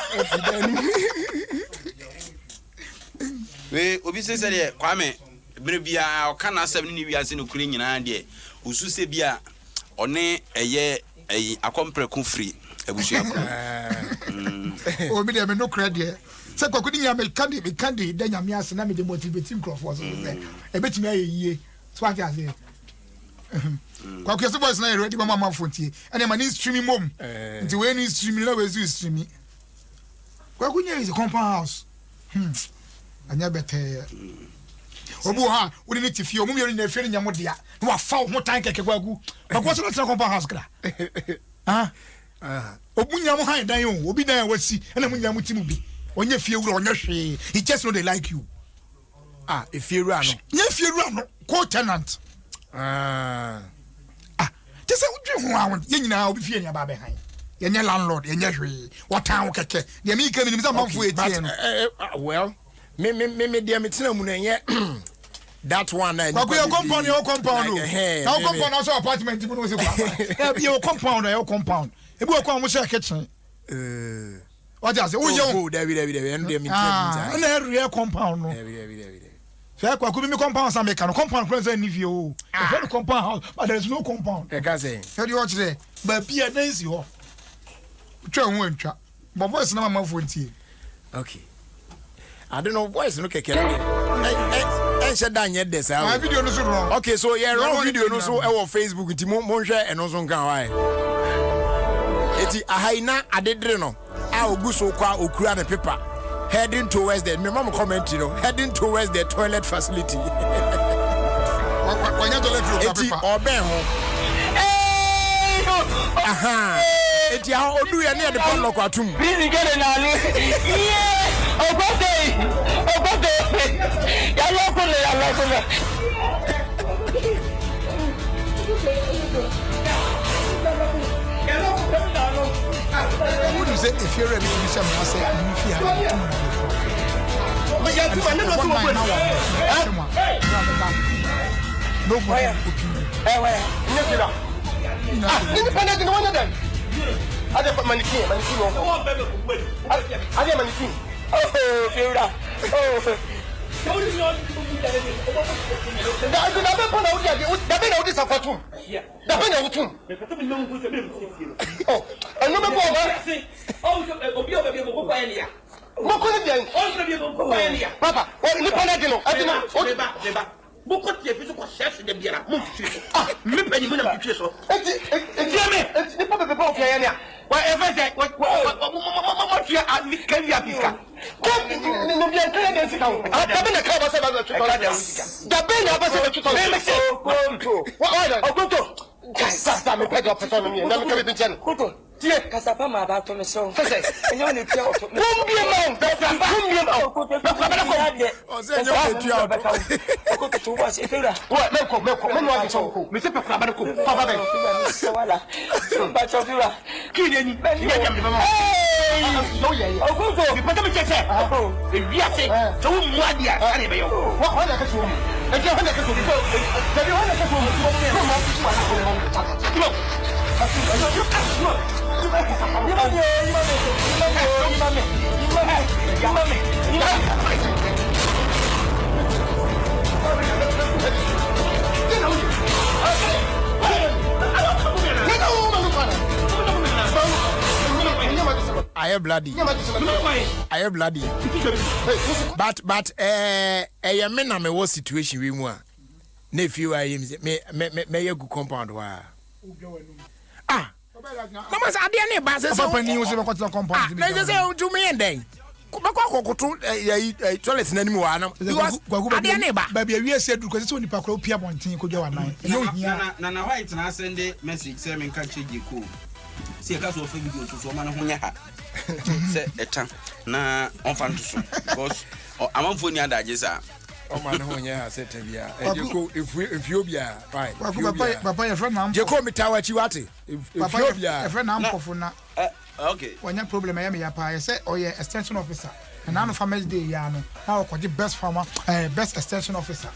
We obviously said, Kwame, maybe I can't 7 years in Ukrainian idea. Usu se bia, one a year a compre free. Oh, me there no credit. So could you make candy, then you are saying the motivating crop was a bit me a year. So I say, Quackers was not ready, Mamma Fonty, and I'm an streaming mom. The way you streaming always use streaming. Quacunia is a compound house. I never tell. Obuha, we need to feel moving in the feeling Yamodia. No, I found what time I can go. But what's the compound house? Ah, Obunya Mohai Dayon will be there. We'll see, and then when Yamuti when you feel on your she, he just know they like you. Ah, if you run, if you run, co-tenant. Just a good you know, be feeling about behind. Your landlord, your what town can the American is a month for it. Well, me, dear Mitina yet. That one, your compound, your compound, also apartment. Your compound. It will come with a kitchen. What does it? Oh, David, and real compound. So I could be compound, some make a compound present if you compound house, but there's no compound. I can't say. How do you watch there? But be a nice you. But what's not my phone? Okay. I don't know voice look at I said done yet this. My video is wrong. Okay, so yeah, wrong video no so our Facebook with Timon share and also can why. Eti ahaina adedre no. I will go so kwa okura the paper. Heading towards the my mom comment heading towards the toilet facility. When you toilet paper. Oben ho. Aha. Eti how odu ya near the padlock atum. Please get an alley. Yeah. Oh, birthday. Ya local. What you say if you're ready to say I say if you Kasapa ma ba to me so. Enye on etia oto. Okoto to wa se fera. Meko no wa so. Me se pe kura ba ko. Papa be. So wala. Ba cho fera. Ki ni ni ya me mama. No ye. Okoto. Me pata me cheche. E wi ase. So wo mu adia. Ani be yo. Wa na ka so mu. E je ho na ka so mu. Da bi ho na ka so mu. Come on. am bloody. I am bloody. But I am in a war situation we want. Nephew, I am may good compound. Ah, Mama, I didn't buy some news about the compound. Let's say to me and then. Toilet anymore. I didn't baby. We said because it's only Paco Pia Montin could go at night. Nana White and I send a message saying, catch you cool. See a castle of video to someone who you have. Say a time. Nah, on fantasy. Because I'm on phone yard. I just are. Oh, man, who you have said to me. If you be right, Papa, your friend, you call me Tawachiwati. If you be a friend, I'm for okay. When your problem, I am your pie, I said, oh, yeah, extension officer. And I'm a family day, Yano. How could the best farmer, best extension officer?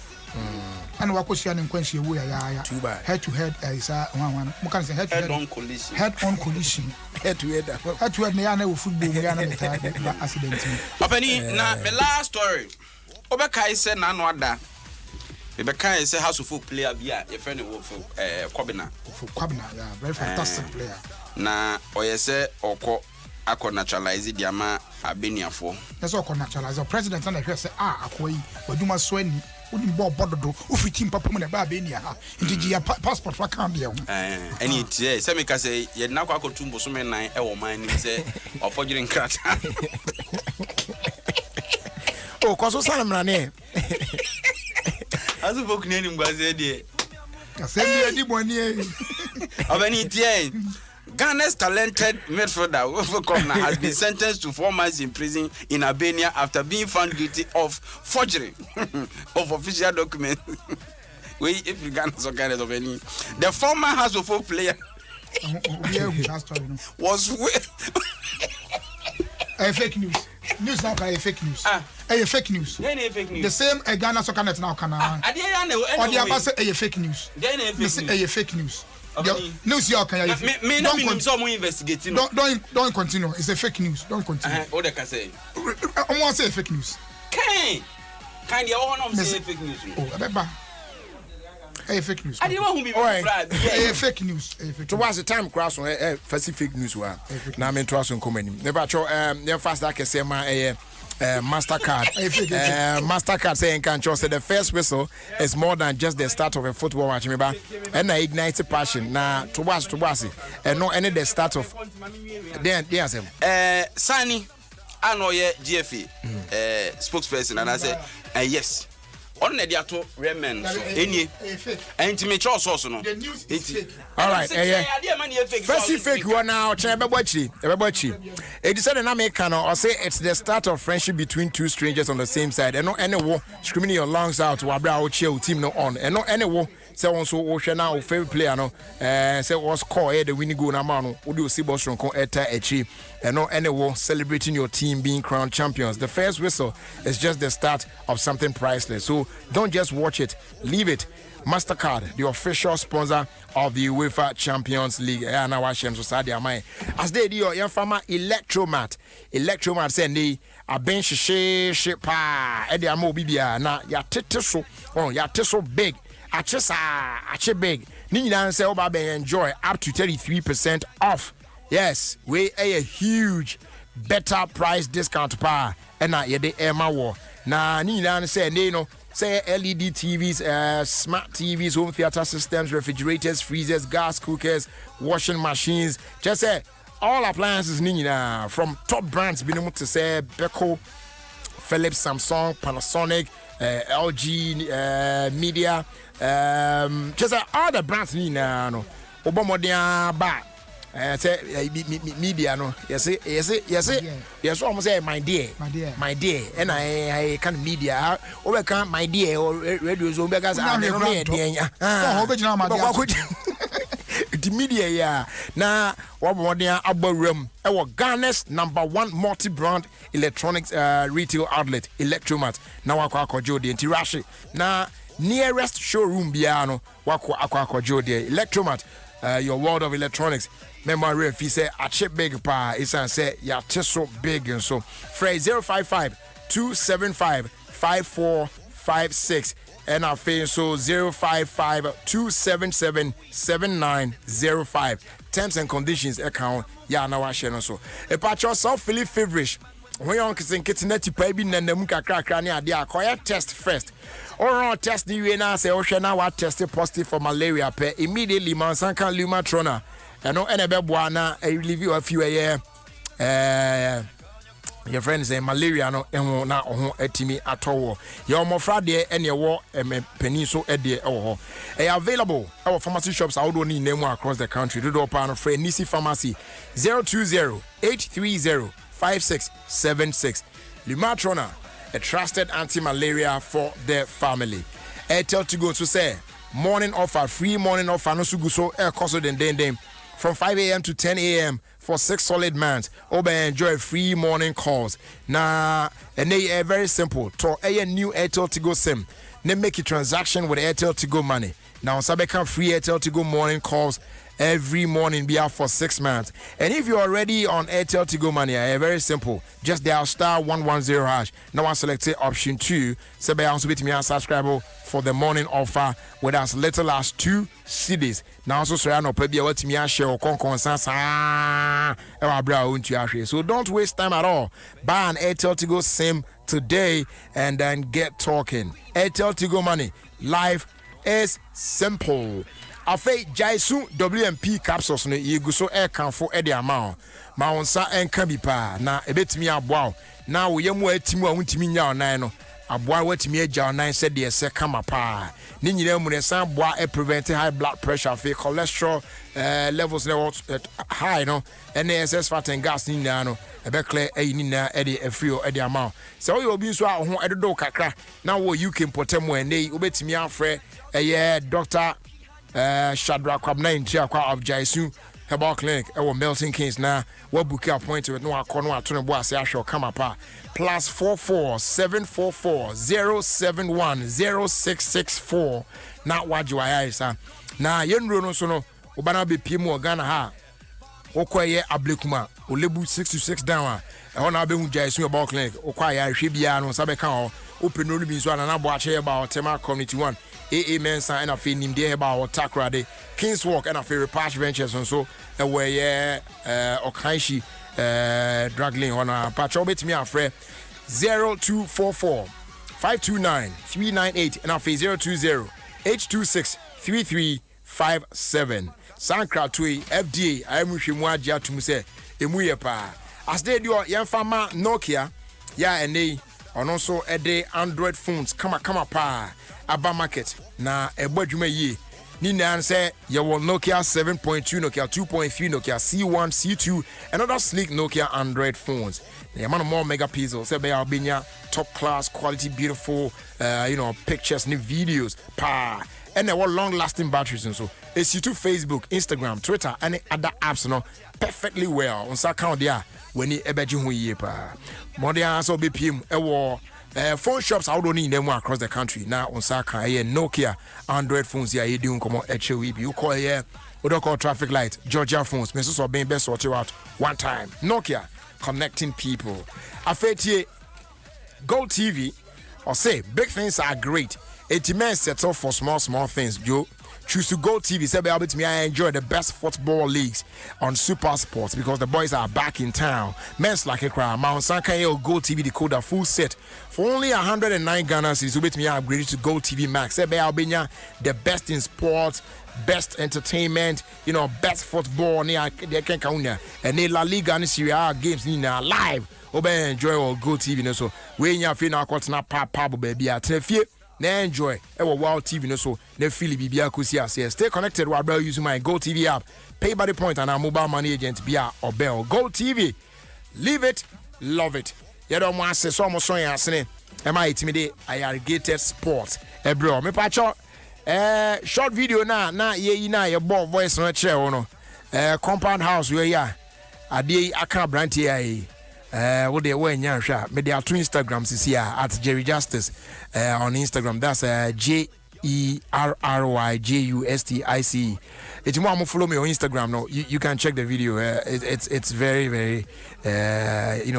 And what was your name when she were head to head? Is one can say head on collision. Head on collision. Head to head. Head to head, Niana football accident. Opening now, the last story. Obekai said, Nanwada. Obekai said, House of Folk player, via a friend of Kwabena. Yeah, very fantastic player. Na oyese oko akọ naturalize the ama Albania for. That's all naturalize. The president and the say akoi oduma so ani odi bo bododo ofi team papa mu na ba Albania ha. Ndi ya passport wa kan be ho. Any tie say me ka say ye na akọ akotumbo so me nan e wo man ni say ofojire nkrata. Oh, koso sanamra ne. Azu folk ne ni mgbaze die. Say me di boni e. Obani tie. Ghana's talented midfielder has been sentenced to 4 months in prison in Albania after being found guilty of forgery of official documents. If you Ghana so kind of any, the former House of Folk player was fake news. News now by fake news. Fake news. The same Ghana so kind now can. Or the ambassador fake news. Fake news. News you can me no mean some investigating. Don't continue. It's a fake news. Don't continue. What they can say? I want to say fake news. Can you all know say fake news? Oh, Abeba. Fake news. I didn't want to be right. Fake news. To watch the time cross on first fake news wa. Na me to aso nkomani. Never cho fast that can say my MasterCard. MasterCard saying can say the first whistle is more than just the start of a football match. And I ignite passion. Now to watch and no any the start of Sani I know ye GFA spokesperson and I said yes. On the ato remen so any intimate source no. All right, first fake one now Ebebochi. It is said in American or say it's the start of friendship between two strangers on the same side and no any war screaming your lungs out to abra chill team no on and no any war say on so ocean now favorite player no say was call the winning goal na man no do see Boston kon eta echi and no any war celebrating your team being crowned champions. The first whistle is just the start of something priceless. So don't just watch it, leave it. MasterCard, the official sponsor of the UEFA Champions League. And now watch them society am I. As they do your farmer Electromat send they a bench she pa e dey am obibia na ya tete so big. Ache big. Ni nyina say oba be enjoy up to 33% off. Yes, we a huge better price discount pa and na ye dey Emma war. Na ni nyina say they no say LED TVs, smart TVs, home theater systems, refrigerators, freezers, gas cookers, washing machines. Just say all appliances nina from top brands being able to say Beko, Philips, Samsung, Panasonic, LG, Media. Just say all the brands nina no. Obamodia ba. Say media no. Yes. Almost say my dear, and I can media. Over can my dear or radio zone because I'm the media yeah. Now what more than about room? Our Ghana's #1 multi-brand electronics retail outlet, Electromat. Now I Jody and Tirashi. Now nearest showroom biano wako Jody Electromat. Your world of electronics. Memory if he say a chip big pa it's and say ya so big and so phrase 055-275-5456 and our face so 055-277-7905. Terms and conditions account ya na wa share no so. E patch yourself Philip Feverish. When you can get na tipa bi na namu kakra ne ade akoya test first. Or test the we na say o hwe na wa test positive for malaria pe immediately man san kan lumatrona. Eno ene be boa na relieve you a few your friends say malaria no ehun na ohun atimi atowo your mofra de ene wo penin so ede ho available our pharmacy shops out do need name across the country do pan for Nisi Pharmacy 020-830-5676 Lumatrona, a trusted anti-malaria for the family. Airtel to go to say morning offer, free morning offer no suguso air cost den from 5 a.m. to 10 a.m. for 6 solid months. Oba enjoy free morning calls. Nah, and they are very simple. To a new Airtel to go sim. Then make a transaction with Airtel to go money. Now, Sabeka free Airtel to go morning calls every morning be out for 6 months. And if you're already on Airtel to go money, very simple. Just dial *110#. Now I select option 2. Sebe also bit me subscribe for the morning offer with as little as 2 CDs. Now also sorry no pebi what me share kon so don't waste time at all. Buy an Airtel to go SIM today and then get talking. Airtel to go money. Life is simple. Afei Jaisu WMP capsules no yegu so air can for edi amount. Ma wonsa enka bi pa na ebetimi aboa. Na wo yemu atimu a wuntimi nya onan no. Aboa watimi agya onan se de se kama pa. Ni nyina mu ne san aboa e prevent high blood pressure, fe cholesterol levels high no. NSS fat and gas ni na no. Ebe clear e ni na e de afrio e de amount. Se wo obi nso a ho edodo kakra na wo UK importemo ene obetimi afre Dr. Shadrach Kwabna Ntiakwa of Jaisu Herbal Clinic ewo Milton Keynes na we book appointment no akono atone bo ase ahwe kama pa +44 744 071 0664 na wajwa yaisa na yenro no so no obana be piemu Ghana ha okoye ablekuma olebu 626 down e na be hu Jaisu Herbal Clinic okwaya hwe bia no sabe kan o open no bi so na bo ache ba Tema Community 1 AA Mensa and a fin in there about Takrade, Kings Walk and a fair Patch Ventures and so away Okaishi drag lane on a patch obit me a friend 0244 529 398 and a fee 020 826 3357 Sankra Tui FDA I am Shimwaja to Muse Emuye pa as they do Yanfama Nokia ya and they and also a day Android phones kama pa Aba market na ebadwuma yi ni nan say you will Nokia 7.2 Nokia 2.3 Nokia C1 C2 and other sleek Nokia Android phones the amount of more megapixels say be albania top class quality beautiful pictures and videos pa and they were long lasting batteries and so it's YouTube, Facebook, Instagram, Twitter and other apps perfectly well on sa account there when you ebeji hu yi pa more than so BPM phone shops I don't need them across the country now on Saka Nokia Android phones here you doing come on HOEB you call here we don't call traffic light Georgia phones means so being best sorted out one time Nokia connecting people afetie Gold TV or say big things are great it may settle for small things Joe choose to Gold TV say be able to me I enjoy the best football leagues on Super Sports because the boys are back in town. Men's like a crowd. Mount Sankayo Gold TV decoder full set for only 109 Ghana cedis. With me upgraded to Gold TV Max. Say be Albania the best in sports, best entertainment, best football near they can count and they La Liga and Serie A games near live. Obe enjoy all Gold TV so we nya feel na kwatna papa baby atefie. Na enjoy Wow TV so na feel bibia kosi ase stay connected while using my Gold TV app pay by the point and our mobile money agent bia or bell Gold TV live it love it you don't want to say so much on asene am I intimidate irrigated sports bro me pacho short video na ye na your boy voice no chair no compound house where ya ade aka brand here what they were me they are two Instagrams is here at Jerry Justice on Instagram that's ERRYJUSTICE. If you want to follow me on Instagram, no, you can check the video. It's very, very,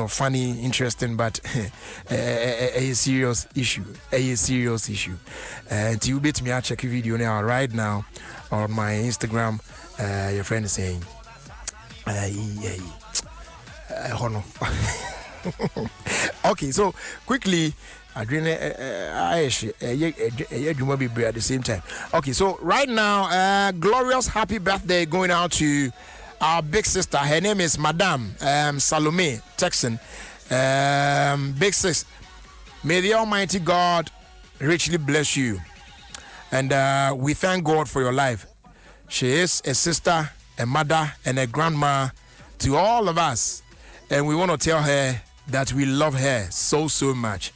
funny, interesting, but a serious issue. A serious issue. And you bet me, I check a video now right now on my Instagram. Your friend is saying, okay, so quickly. At the same time. Okay, so right now, glorious happy birthday going out to our big sister. Her name is Madame Salome Texan. Big sis, may the Almighty God richly bless you, and we thank God for your life. She is a sister, a mother, and a grandma to all of us, and we want to tell her that we love her so much.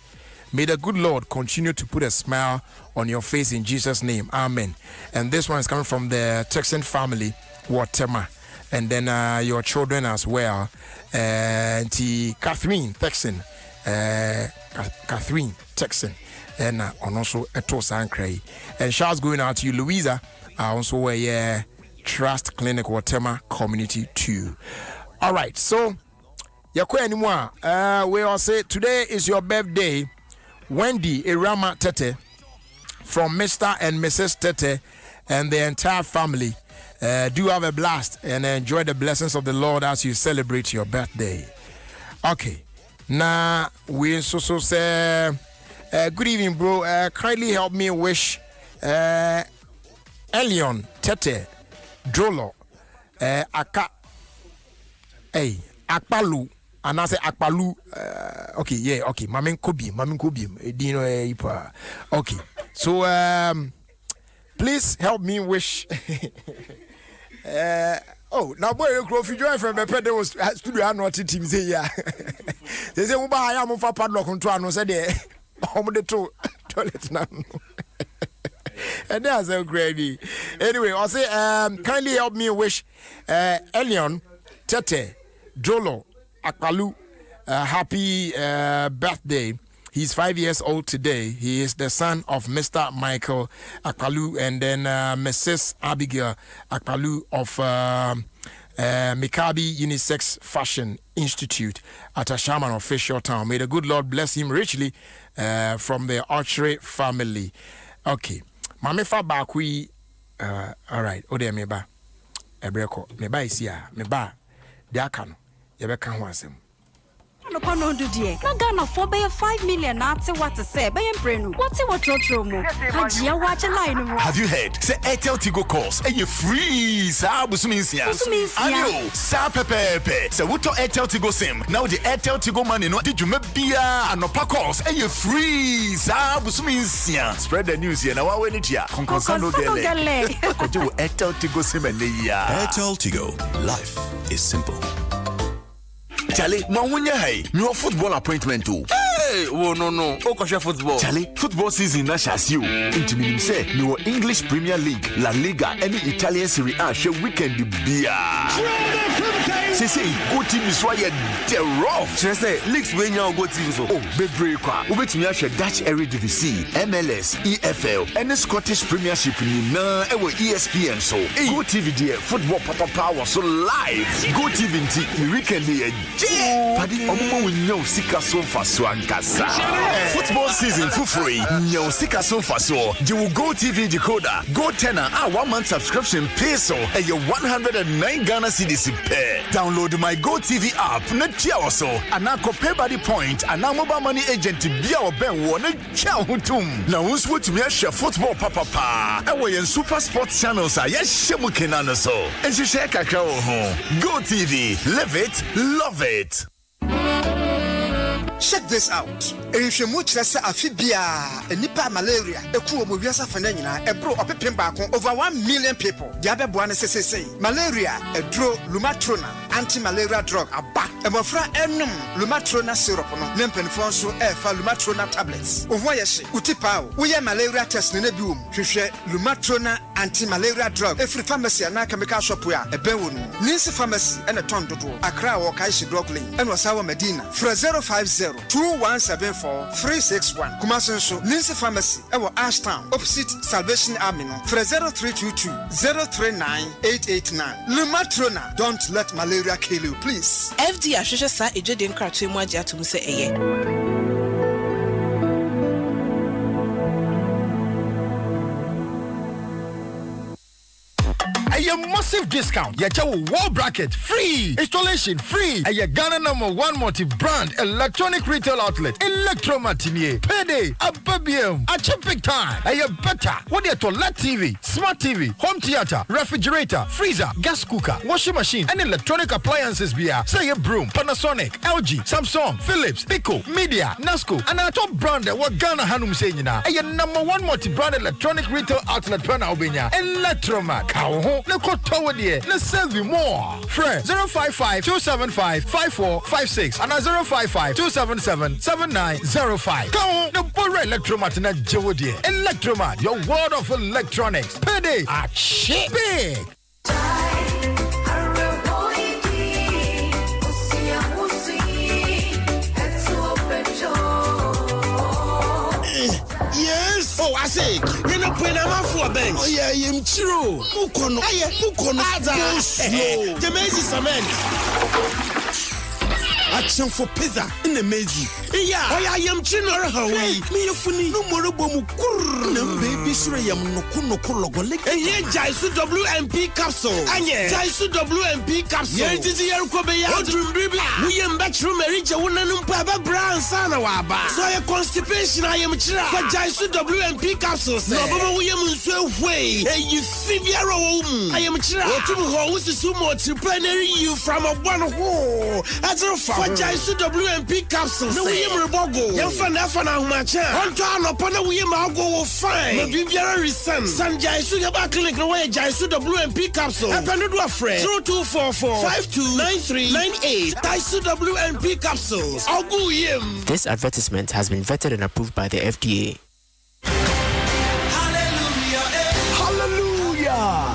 May the good Lord continue to put a smile on your face in Jesus' name. Amen. And this one is coming from the Texan family, Watema. And then your children as well. Catherine Texan. Catherine Texan. And also Etosa Ankrai. And shouts going out to you, Louisa. Also a Trust Clinic Watema Community 2. All right. So, Yakwe anymore. We all say today is your birthday. Wendy Irama Tete from Mr. and Mrs. Tete and the entire family. Do have a blast and enjoy the blessings of the Lord as you celebrate your birthday. Okay. Now, we so say, good evening, bro. Kindly help me wish Elion Tete Drolo Akpalu. And I say Akpalu, okay, yeah, okay. Mamin Kobi, Dino Ipa. Okay, so please help me wish. Now boy, if you join from the pedal was studio, I'm not team say yeah. They say Uba I am for padlock on Tuano said there. Home the toilet now. And that's so great. Anyway, I'll say kindly help me wish Elion Tete Jolo Akpalu, happy birthday. He's 5 years old today. He is the son of Mr. Michael Akpalu and then Mrs. Abigail Akpalu of Mikabi Unisex Fashion Institute at Ashaman Official Town. May the good Lord bless him richly from the Archery family. Okay. Mamefa Bakwi, all right. Ode meba. Ebreko. Meba is here. Meba. Diakano. Yebeka ho asem no pano dudie na Ghana for be 5 million na ate what to say be emprenu what trotro mu hajia watch line mu. Have you heard say Airtel Tigo calls and you free sa busuminsia ayo sa pepepe say wuto Airtel Tigo sim now the Airtel Tigo money no did you bia anopa calls and you free sa busuminsia spread the news here na wa weni tia konkonsano gele kojo Airtel Tigo sim and ya Airtel Tigo, life is simple. Charlie, your football appointment too. Hey, oh no. Okosha football. Charlie, football season na shasiu. Into me say, no English Premier League, La Liga, any Italian Serie A show weekend beer. Say, go team is why you're rough. Say, leagues when you go team so. Oh, baby, we to me Dutch Eredivisie, MLS, EFL, and the Scottish Premiership in ESPN so. Go TV there, football power so live. Go TV in weekend there. Paddy Omo will know Sika so fast kasa. Football season for free. Nyo Sika so fast so. You will go TV decoder. Go tenor. 1 month subscription pay so. And your 109 Ghana cedis pay. Download my Go TV app. Net chia so. And now pay by the point. And now mobile money agent to be our ben one chia hutum. Now who's what to me share football papa. And we in super sports channels are yes shemukenano so. And you share kakao home. Go TV. Live it. Love it. Check this out. If you much less amphibia, a nipa malaria, a cool mobiasa fanina, a bro of over 1 million people. The other one say malaria, a draw lumatrona. anti-malaria drug aba. Emofra enum Lumatrona syrup no. Nempenfo nso efa Lumatrona tablets. Ohwo yehye, utipa o. Wo ye malaria test ne bi wom. Hwehwe Lumatrona anti-malaria drug. Every pharmacy na chemical shop ya eben wo no. Ninsi pharmacy ene ton dodo. Accra wo Kaishi drug lane. Eno sawa Medina. Fra 050-2174-361. Kumasi nso Ninsi pharmacy ewo Ashtown opposite Salvation Army no. Fra 0322-039-889. Lumatrona, don't let malaria kill you, please. FD ahwehwe sa ejede nkratoe mu agye atum se eye. A massive discount. Wall bracket free. Installation free. A Ghana #1 multi-brand electronic retail outlet. Electromatinier. Payday. A babium. A big time. A better. What you toilet TV, smart TV, home theater, refrigerator, freezer, gas cooker, washing machine, and electronic appliances beer. Say a broom. Panasonic, LG, Samsung, Philips, Pico, Media, Nasco, and a top brand what Ghana Hanum saying now. A #1 multi-brand electronic retail outlet. Pena Obenya. Electromat. No toward here. Let's sell you more. Fred 055-275-5456 and 055-277-7905. Come on, the Bora Electromat in a Jody. Electromat, your world of electronics. Payday at shit big. Yes. Oh, I say, you know, when I'm out for a bench. Oh, yeah, I'm true. Mukono. Go slow. The maze is cement. Action for pizza in the maze. Yeah. Oh, yeah, I'm chino. Hey, me funny. No more bomu. No baby, sure, I'm no kuno. And here, Jaisu WMP capsule. And yeah, Jaisu WMP capsule. Yeah, it is here. We am bedroom marriage. Papa Brown Sana Waba. So a constipation, I am trying. For Jaisu WMP capsules. No, but we am so way. And you see, I am trying. To host the sumo to plenary you from a one hole. As a for Jaisu WMP capsules. No, we am Rebogo. Yafana Macha. On time upon a we am go fine. No, Bibiara son. San Jaisu Yaba Clinic away Jaisu WMP capsule. I can do a friend. 0244-529398. Jaisu WMP capsules. I'll go him. This advertisement has been vetted and approved by the FDA.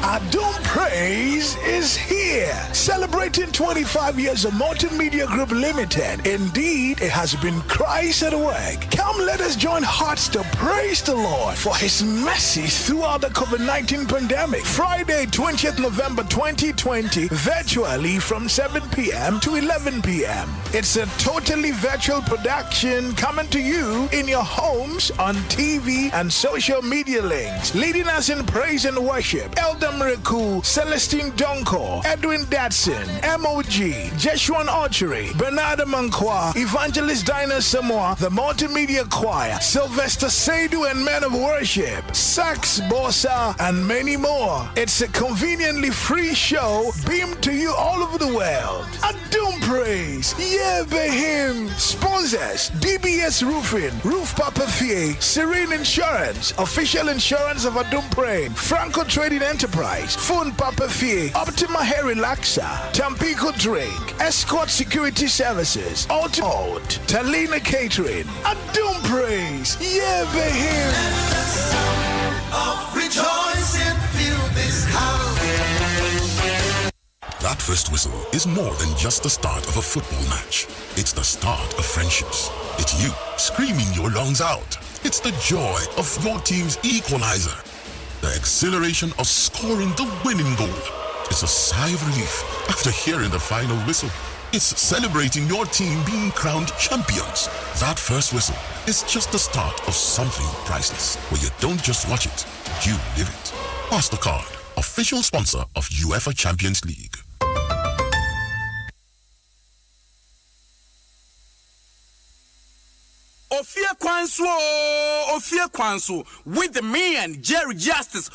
Adom Praise is here, celebrating 25 years of Multimedia Group Limited. Indeed, it has been Christ at work. Come, let us join hearts to praise the Lord for His mercy throughout the COVID-19 pandemic. Friday, 20th November 2020, virtually from 7 p.m. to 11 p.m. It's a totally virtual production coming to you in your homes, on TV, and social media links. Leading us in praise and worship, Elder Miracle, Celestine Donko, Edwin Datson, MOG, Jeshuan Archery, Bernardo Mankwa, Evangelist Dinah Samoa, the Multimedia Choir, Sylvester Seydu and Men of Worship, Sax Bossa, and many more. It's a conveniently free show beamed to you all over the world. Adom Praise, yeah, be him. Sponsors, DBS Roofing, Roof Papa Fie, Serene Insurance, official insurance of Adom Praise, Franco Trading Enterprise, Phone Papa Fie, Optima Hair Relaxer, Tampico Drink, Escort Security Services, Alt, Talina Catering, Adom Praise, yeah, be him. Of rejoicing, fill this house. That first whistle is more than just the start of a football match. It's the start of friendships. It's you screaming your lungs out. It's the joy of your team's equalizer. The exhilaration of scoring the winning goal. It's a sigh of relief after hearing the final whistle. It's celebrating your team being crowned champions. That first whistle is just the start of something priceless, where you don't just watch it, you live it. MasterCard, official sponsor of UEFA Champions League. Ofie Kwanso with me and Jerry Justice.